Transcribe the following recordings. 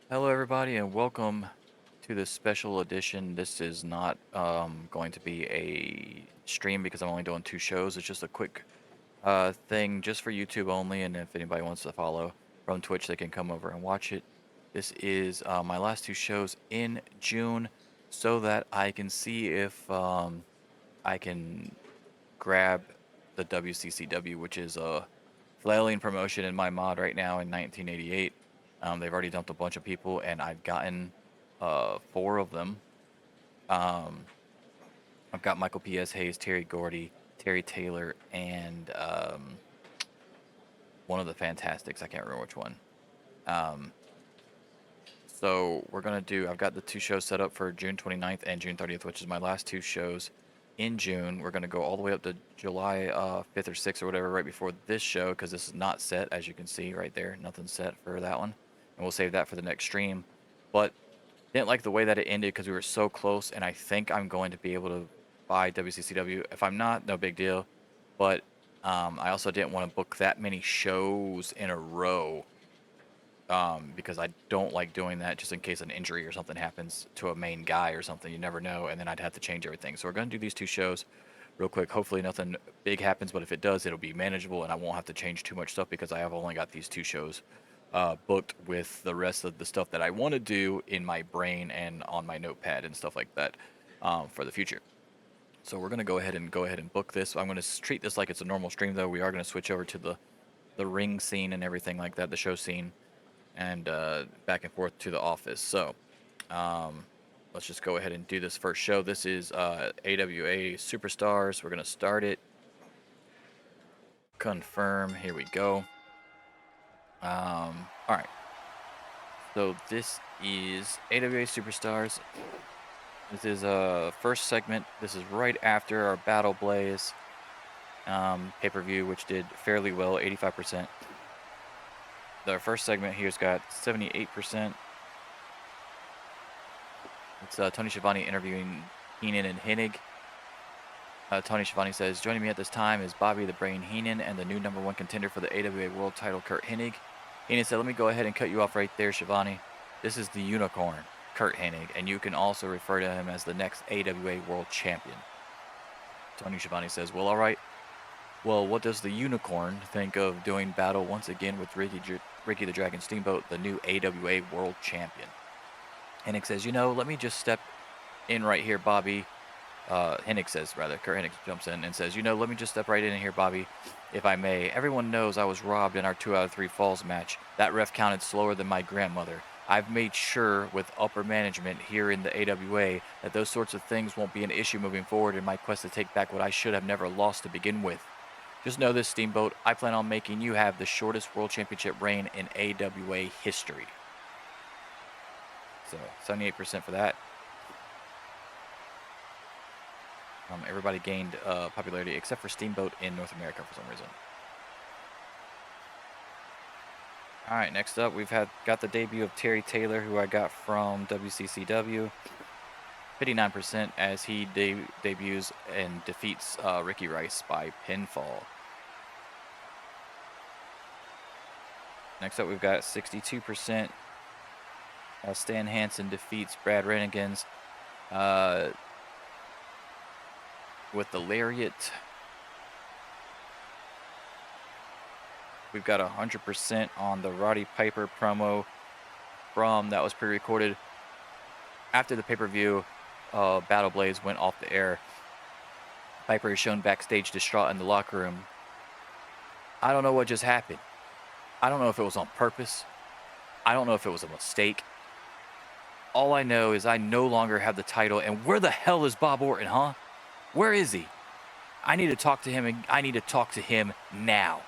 Hello, everybody, and welcome to this special edition. This is not going to be a stream because I'm only doing two shows. It's just a quick thing just for YouTube only, and if anybody wants to follow from Twitch, they can come over and watch it. This is my last two shows in June so that I can see if I can grab the WCCW, which is a flailing promotion in my mod right now in 1988. They've already dumped a bunch of people, and I've gotten four of them. Um, I've got Michael P.S. Hayes, Terry Gordy, Terry Taylor, and one of the Fantastics. I can't remember which one. Um, so we're going to do, I've got the two shows set up for June 29th and June 30th, which is my last two shows in June. We're going to go all the way up to July 5th or 6th or whatever right before this show because this is not set, as you can see right there. Nothing's set for that one. And we'll save that for the next stream. But didn't like the way that it ended because we were so close, and I think I'm going to be able to buy WCCW. If I'm not, no big deal. But I also didn't want to book that many shows in a row because I don't like doing that just in case an injury or something happens to a main guy or something. You never know, and then I'd have to change everything. So we're going to do these two shows real quick. Hopefully nothing big happens, but if it does, it'll be manageable, and I won't have to change too much stuff because I have only got these two shows booked with the rest of the stuff that I want to do in my brain and on my notepad and stuff like that for the future. So we're going to go ahead and book this. I'm going to treat this like it's a normal stream, though. We are going to switch over to the ring scene and everything like that, the show scene, and back and forth to the office. So let's just go ahead and do this first show. This is AWA Superstars. We're going to start it. Confirm. Here we go. All right. So this is AWA Superstars. This is a first segment. This is right after our Battle Blaze pay-per-view, which did fairly well, 85%. The first segment here's got 78%. It's Tony Schiavone interviewing Heenan and Hennig. Tony Schiavone says, joining me at this time is Bobby the Brain Heenan and the new #1 contender for the AWA World title, Curt Hennig. Heenan said, let me go ahead and cut you off right there, Schiavone. This is the unicorn, Curt Hennig, and you can also refer to him as the next AWA World Champion. Tony Schiavone says, well, all right. Well, what does the unicorn think of doing battle once again with Ricky the Dragon Steamboat, the new AWA World Champion? Hennig says, you know, let me just step in right here, Bobby. Hennig says, rather, Curt Hennig jumps in and says, you know, let me just step right in here, Bobby, if I may. Everyone knows I was robbed in our 2 out of 3 falls match. That ref counted slower than my grandmother. I've made sure with upper management here in the AWA that those sorts of things won't be an issue moving forward in my quest to take back what I should have never lost to begin with. Just know this, Steamboat, I plan on making you have the shortest World Championship reign in AWA history. So, 78% for that. Everybody gained popularity except for Steamboat in North America for some reason. All right, next up we've got the debut of Terry Taylor, who I got from WCCW. 59% as he debuts and defeats Ricky Rice by pinfall. Next up we've got 62%. Stan Hansen defeats Brad Rennigan's with the lariat. We've got 100% on the Roddy Piper promo that was pre-recorded after the pay-per-view. Battle Blaze went off the air. Piper is shown backstage distraught in the locker room. I don't know what just happened. I don't know if it was on purpose. I don't know if it was a mistake. All I know is I no longer have the title, and where the hell is Bob Orton, huh? Where is he? I need to talk to him, and I need to talk to him now.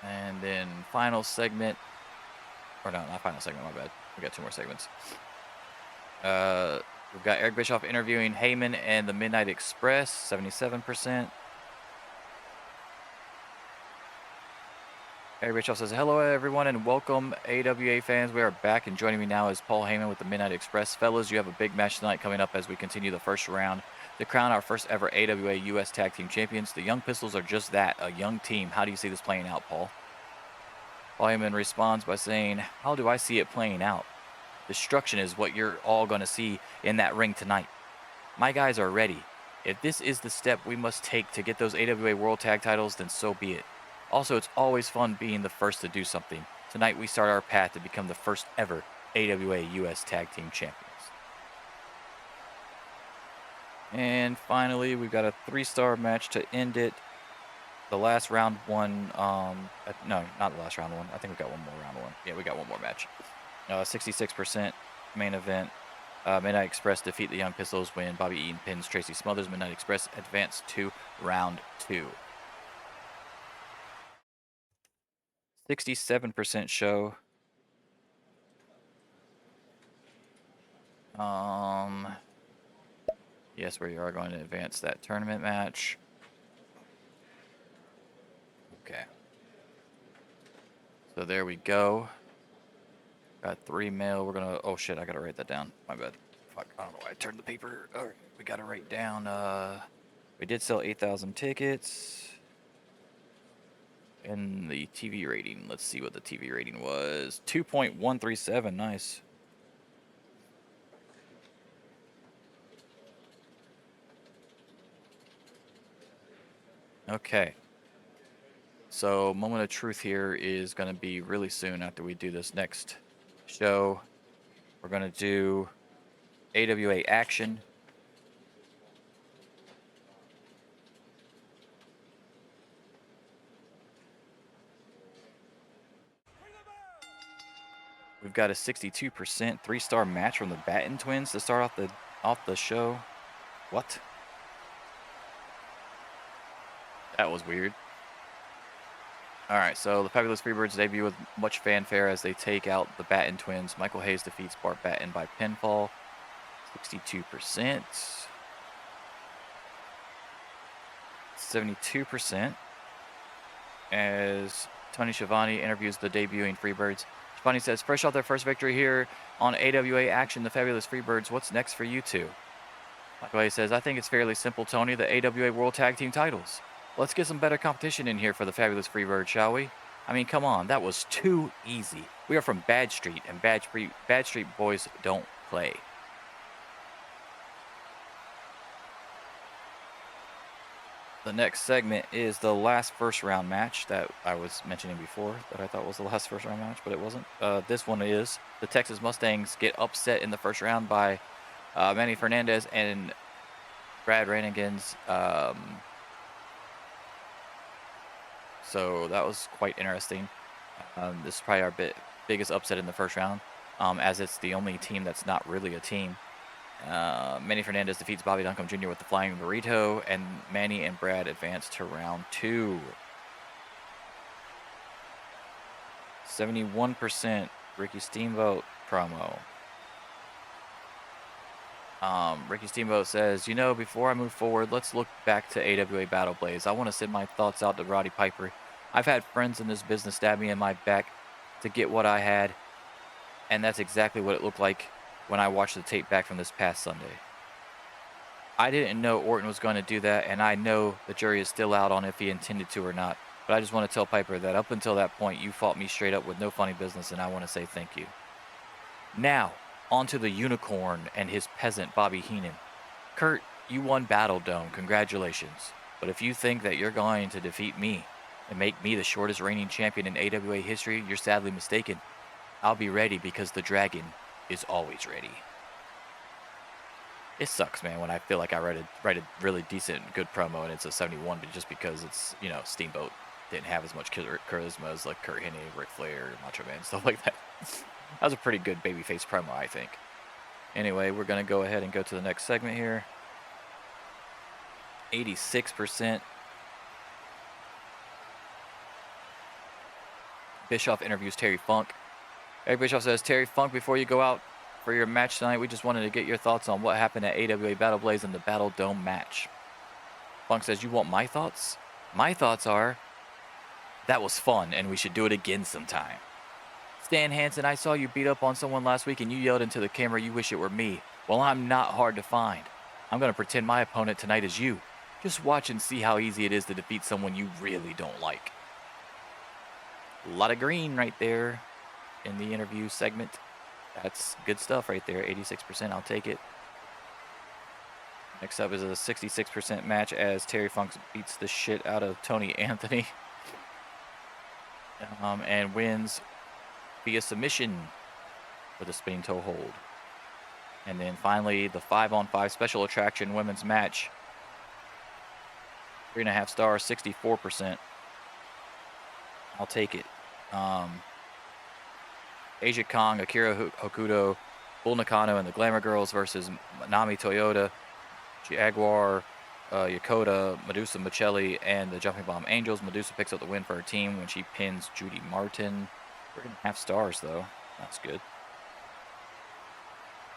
And then final segment, or no, not final segment, my bad. We got 2 more segments. We've got Eric Bischoff interviewing Heyman and the Midnight Express, 77%. Eric Bischoff says, hello everyone and welcome AWA fans. We are back, and joining me now is Paul Heyman with the Midnight Express. Fellas, you have a big match tonight coming up as we continue the first round. to crown our first ever AWA US Tag Team Champions. The Young Pistols are just that, a young team. How do you see this playing out, Paul? Wyman responds by saying, how do I see it playing out? Destruction is what you're all going to see in that ring tonight. My guys are ready. If this is the step we must take to get those AWA World Tag titles, then so be it. Also, it's always fun being the first to do something. Tonight we start our path to become the first ever AWA US Tag Team Champions. And finally, we've got a 3-star match to end it. The last round one, no, not the last round one. I think we got one more round one. Yeah, we got one more match. 66% main event. Midnight Express defeat the Young Pistols when Bobby Eaton pins Tracy Smothers. Midnight Express advance to round 2. 67% show. Yes, we are going to advance that tournament match. Okay. So there we go. Got 3 male. We're gonna. Oh shit! I gotta write that down. My bad. Fuck. I don't know why I turned the paper. All right. We gotta write down. We did sell 8,000 tickets. And the TV rating. Let's see what the TV rating was. 2.137. Nice. Okay. So moment of truth here is gonna be really soon after we do this next show. We're gonna do AWA Action. We've got a 62% 3-star match from the Batten twins to start off the show. What? That was weird. All right, so the Fabulous Freebirds debut with much fanfare as they take out the Batten twins. Michael Hayes defeats Bart Batten by pinfall. 62%. 72% as Tony Schiavone interviews the debuting Freebirds. Schiavone says, fresh off their first victory here on AWA Action, the Fabulous Freebirds, what's next for you two? Michael Hayes says, I think it's fairly simple, Tony, the AWA World Tag Team titles. Let's get some better competition in here for the Fabulous Freebirds, shall we? I mean, come on, that was too easy. We are from Bad Street, and Bad Street boys don't play. The next segment is the last first round match that I was mentioning before that I thought was the last first round match, but it wasn't. This one is. The Texas Mustangs get upset in the first round by Manny Fernandez and Brad Ranigan's. So that was quite interesting. This is probably our biggest upset in the first round, as it's the only team that's not really a team. Manny Fernandez defeats Bobby Duncombe Jr. with the Flying Burrito, and Manny and Brad advance to round 2. 71% Ricky Steamboat promo. Ricky Steamboat says, you know, before I move forward, let's look back to AWA Battle Blaze. I want to send my thoughts out to Roddy Piper. I've had friends in this business stab me in my back to get what I had, and that's exactly what it looked like when I watched the tape back from this past Sunday. I didn't know Orton was going to do that, and I know the jury is still out on if he intended to or not, but I just want to tell Piper that up until that point, you fought me straight up with no funny business, and I want to say thank you. Now, on to the unicorn and his peasant, Bobby Heenan. Kurt, you won Battle Dome. Congratulations. But if you think that you're going to defeat me and make me the shortest reigning champion in AWA history, you're sadly mistaken. I'll be ready because the dragon is always ready. It sucks, man, when I feel like I write a really decent, good promo and it's a 71, but just because it's, you know, Steamboat didn't have as much charisma as like Kurt Hennig, Ric Flair, Macho Man, stuff like that. That was a pretty good babyface promo, I think. Anyway, we're going to go ahead and go to the next segment here. 86%. Bischoff interviews Terry Funk. Eric Bischoff says, Terry Funk, before you go out for your match tonight, we just wanted to get your thoughts on what happened at AWA Battle Blaze in the Battle Dome match. Funk says, you want my thoughts? My thoughts are, that was fun and we should do it again sometime. Stan Hansen, I saw you beat up on someone last week and you yelled into the camera, you wish it were me. Well, I'm not hard to find. I'm going to pretend my opponent tonight is you. Just watch and see how easy it is to defeat someone you really don't like. A lot of green right there in the interview segment. That's good stuff right there. 86%. I'll take it. Next up is a 66% match as Terry Funk beats the shit out of Tony Anthony. And wins via submission with a spinning toe hold. And then finally, the 5-on-5 special attraction women's match. 3.5 stars, 64%. I'll take it. Asia Kong, Akira Hokuto, Bull Nakano, and the Glamour Girls versus Nami Toyota, Jaguar, Yokota, Medusa Michelli, and the Jumping Bomb Angels. Medusa picks up the win for her team when she pins Judy Martin. 3.5 stars, though. That's good.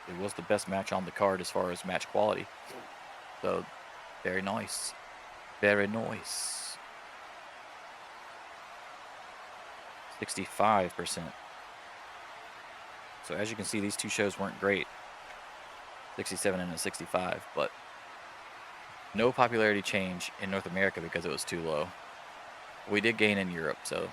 It was the best match on the card as far as match quality. So, very nice. Very nice. 65%. So as you can see, these two shows weren't great. 67 and a 65, but no popularity change in North America because it was too low. We did gain in Europe, so.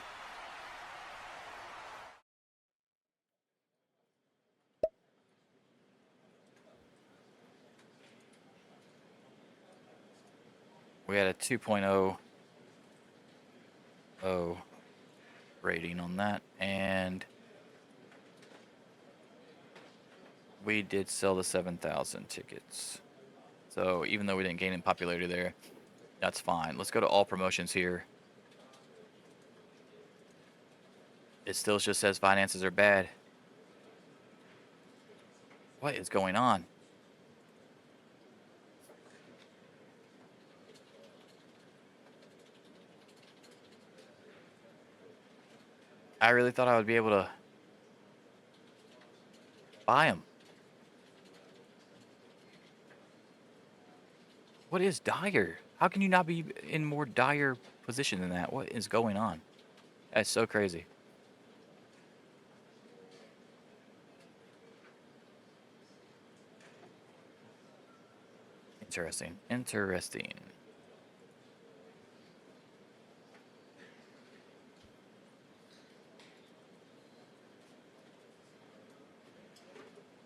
We had a 2.00 rating on that, and we did sell the 7,000 tickets. So even though we didn't gain in popularity there, that's fine. Let's go to all promotions here. It still just says finances are bad. What is going on? I really thought I would be able to buy them. What is dire? How can you not be in more dire position than that? What is going on? That's so crazy. Interesting. Interesting.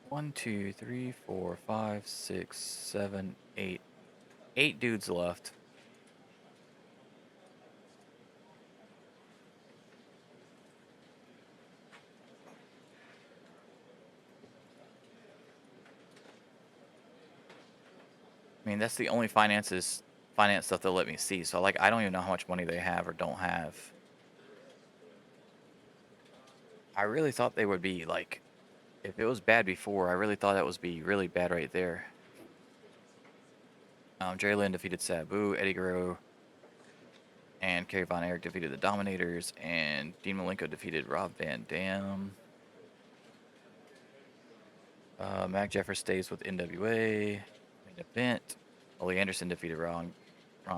One, two, three, four, five, six, seven, eight. 8 dudes left. I mean, that's the only finance stuff they'll let me see. So, like, I don't even know how much money they have or don't have. I really thought they would be, like, if it was bad before, I really thought that would be really bad right there. Jerry Lynn defeated Sabu, Eddie Guerrero and Kerry Von Erich defeated the Dominators, and Dean Malenko defeated Rob Van Dam. Mac Jeffers stays with NWA. Main event. Ole Anderson defeated Ron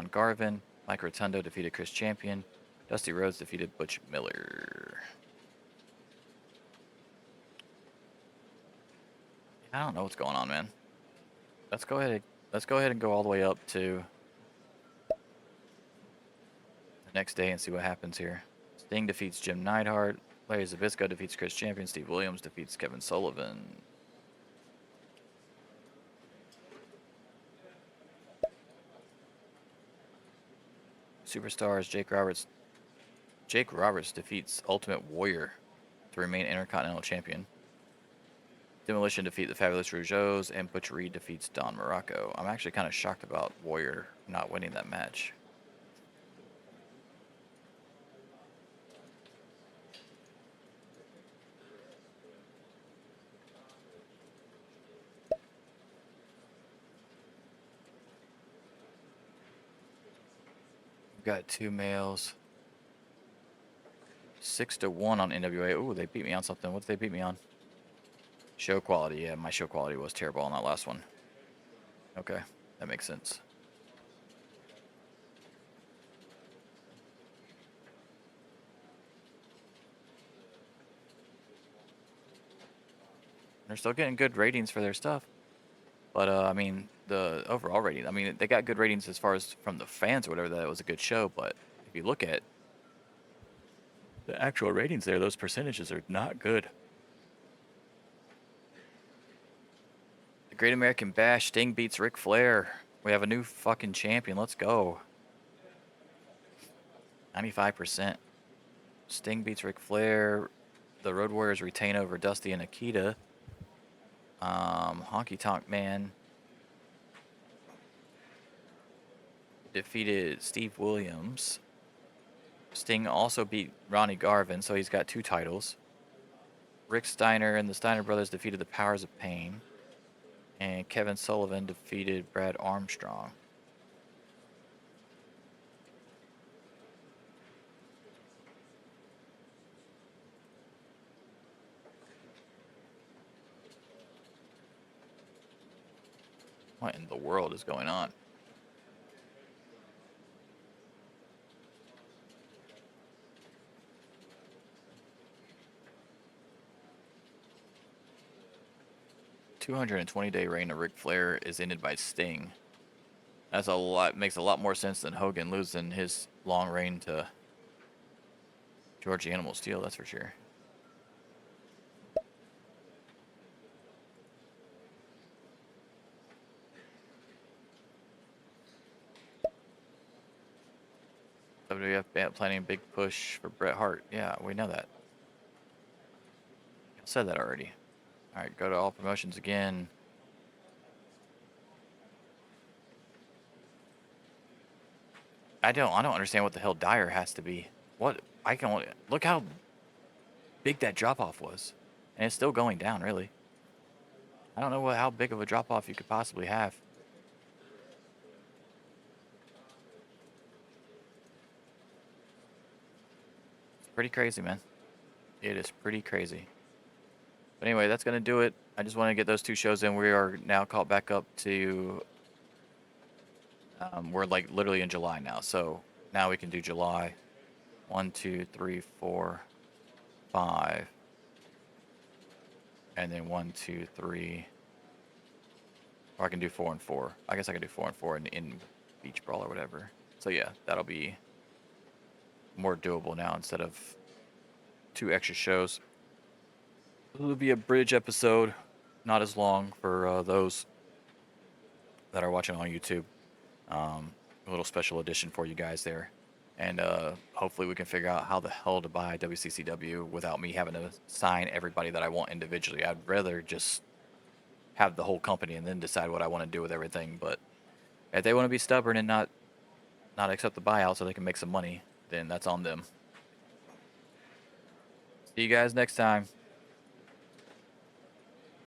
Garvin. Mike Rotundo defeated Chris Champion. Dusty Rhodes defeated Butch Miller. I don't know what's going on, man. Let's go ahead and go all the way up to the next day and see what happens here. Sting defeats Jim Neidhart. Larry Zbyszko defeats Chris Champion. Steve Williams defeats Kevin Sullivan. Superstars Jake Roberts defeats Ultimate Warrior to remain Intercontinental Champion. Demolition defeat the Fabulous Rougeaus, and Butch Reed defeats Don Morocco. I'm actually kind of shocked about Warrior not winning that match. We've got 2 males. 6-1 on NWA. Ooh, they beat me on something. What did they beat me on? Show quality. Yeah, my show quality was terrible on that last one. Okay, that makes sense. They're still getting good ratings for their stuff. But I mean, the overall rating, I mean, they got good ratings as far as from the fans or whatever, that it was a good show. But if you look at the actual ratings there, those percentages are not good. The Great American Bash, Sting beats Ric Flair. We have a new fucking champion. Let's go. 95%. Sting beats Ric Flair. The Road Warriors retain over Dusty and Akita. Honky Tonk Man defeated Steve Williams. Sting also beat Ronnie Garvin, so he's got 2 titles. Rick Steiner and the Steiner brothers defeated the Powers of Pain. And Kevin Sullivan defeated Brad Armstrong. What in the world is going on? "220-day reign of Ric Flair is ended by Sting." That's a lot. Makes a lot more sense than Hogan losing his long reign to George the Animal Steel. That's for sure. WWF planning a big push for Bret Hart. Yeah, we know that. I said that already. All right, go to all promotions again. I don't understand what the hell Dyer has to be. What I can only look how big that drop off was, and it's still going down. Really, I don't know how big of a drop off you could possibly have. It's pretty crazy, man. It is pretty crazy. But anyway, that's gonna do it. I just want to get those 2 shows in. We are now caught back up to. We're like literally in July now, so now we can do July. 1, 2, 3, 4, 5, and then 1, 2, 3. Or I can do 4 and 4. I guess I can do 4 and 4 in Beach Brawl or whatever. So yeah, that'll be more doable now instead of 2 extra shows. It'll be a bridge episode, not as long for those that are watching on YouTube. A little special edition for you guys there. And hopefully we can figure out how the hell to buy WCCW without me having to sign everybody that I want individually. I'd rather just have the whole company and then decide what I want to do with everything. But if they want to be stubborn and not accept the buyout so they can make some money, then that's on them. See you guys next time.